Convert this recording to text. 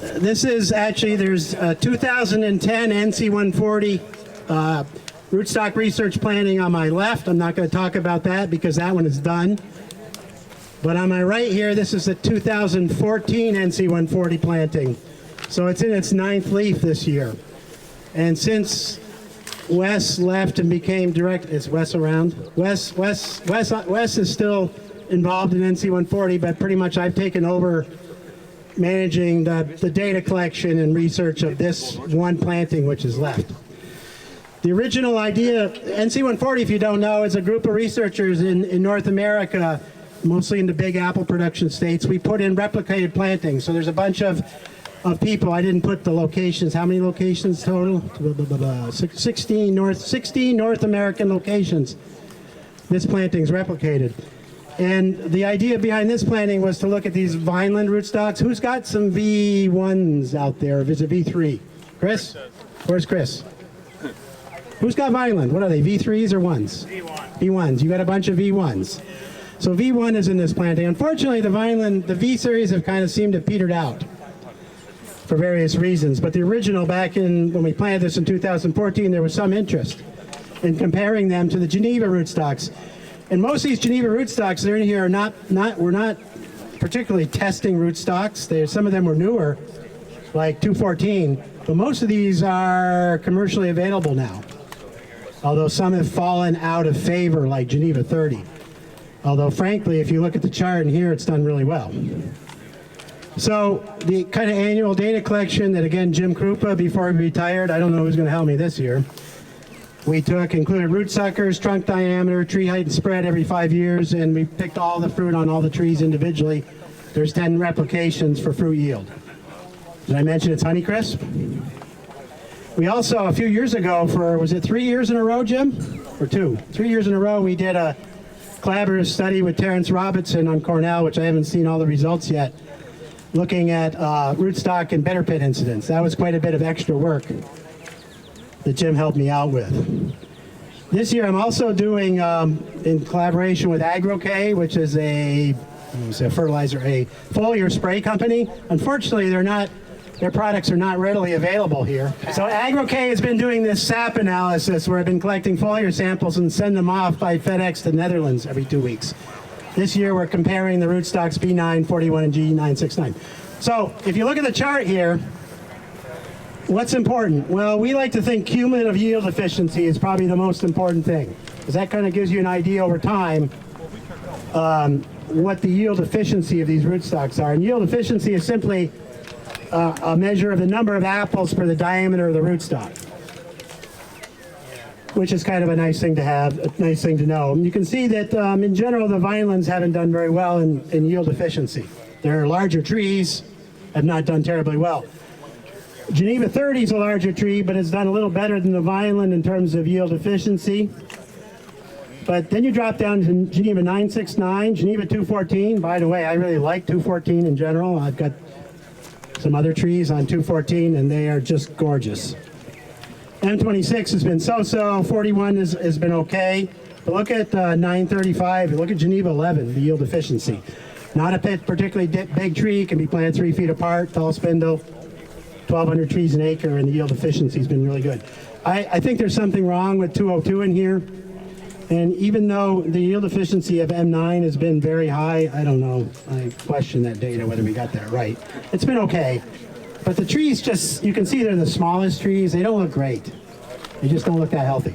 This is actually, there's 2010 NC140 rootstock research planting on my left. I'm not going to talk about that because that one is done. But on my right here, this is the 2014 NC140 planting. So it's in its 9th leaf this year. And since Wes left and became direct, is Wes around? Wes is still involved in NC140, but pretty much I've taken over managing the data collection and research of this one planting which is left. The original idea, NC140, if you don't know, is a group of researchers in North America, mostly in the big apple production states. We put in replicated plantings. So there's a bunch of people. I didn't put the locations. How many locations total? 16 North American locations. This planting's replicated. And the idea behind this planting was to look at these Vineland rootstocks. Who's got some V1s out there? Or is it V3? Chris? Where's Chris? Who's got Vineland? What are they, V3s or 1s? V1. V1s. You got a bunch of V1s. So V1 is in this planting. Unfortunately, the Vineland, the V series have kind of seemed to have petered out for various reasons. But the original, back in, when we planted this in 2014, there was some interest in comparing them to the Geneva rootstocks. And most of these Geneva rootstocks that are in here are we're not particularly testing rootstocks. Some of them were newer, like 214, but most of these are commercially available now. Although some have fallen out of favor, like Geneva 30. Although frankly, if you look at the chart in here, it's done really well. So the kind of annual data collection that, again, Jim Krupa, before he retired, I don't know who's going to help me this year, we included root suckers, trunk diameter, tree height and spread every 5 years, and we picked all the fruit on all the trees individually. There's 10 replications for fruit yield. Did I mention it's Honeycrisp? We also, a few years ago, was it 3 years in a row, Jim? Or 2? 3 years in a row, we did a collaborative study with Terrence Robinson on Cornell, which I haven't seen all the results yet, looking at rootstock and bitter pit incidents. That was quite a bit of extra work that Jim helped me out with. This year I'm also doing, in collaboration with AgroK, which is a fertilizer, a foliar spray company. Unfortunately, their products are not readily available here. So AgroK has been doing this SAP analysis where I've been collecting foliar samples and send them off by FedEx to the Netherlands every 2 weeks. This year we're comparing the rootstocks B941 and G969. So if you look at the chart here, what's important? Well, we like to think cumulative yield efficiency is probably the most important thing, because that kind of gives you an idea over time what the yield efficiency of these rootstocks are. And yield efficiency is simply a measure of the number of apples per the diameter of the rootstock, which is kind of a nice thing to have, a nice thing to know. And you can see that in general the Vinelands haven't done very well in yield efficiency. Their larger trees have not done terribly well. Geneva 30 is a larger tree, but it's done a little better than the Vineland in terms of yield efficiency. But then you drop down to Geneva 969, Geneva 214. By the way, I really like 214 in general. I've got some other trees on 214, and they are just gorgeous. M26 has been so-so, 41 has been okay. But look at 935, look at Geneva 11, the yield efficiency. Not a particularly big tree, can be planted 3 feet apart, tall spindle, 1,200 trees an acre, and the yield efficiency has been really good. I think there's something wrong with 202 in here. And even though the yield efficiency of M9 has been very high, I don't know, I question that data, whether we got that right. It's been okay. But the trees just, you can see they're the smallest trees. They don't look great. They just don't look that healthy.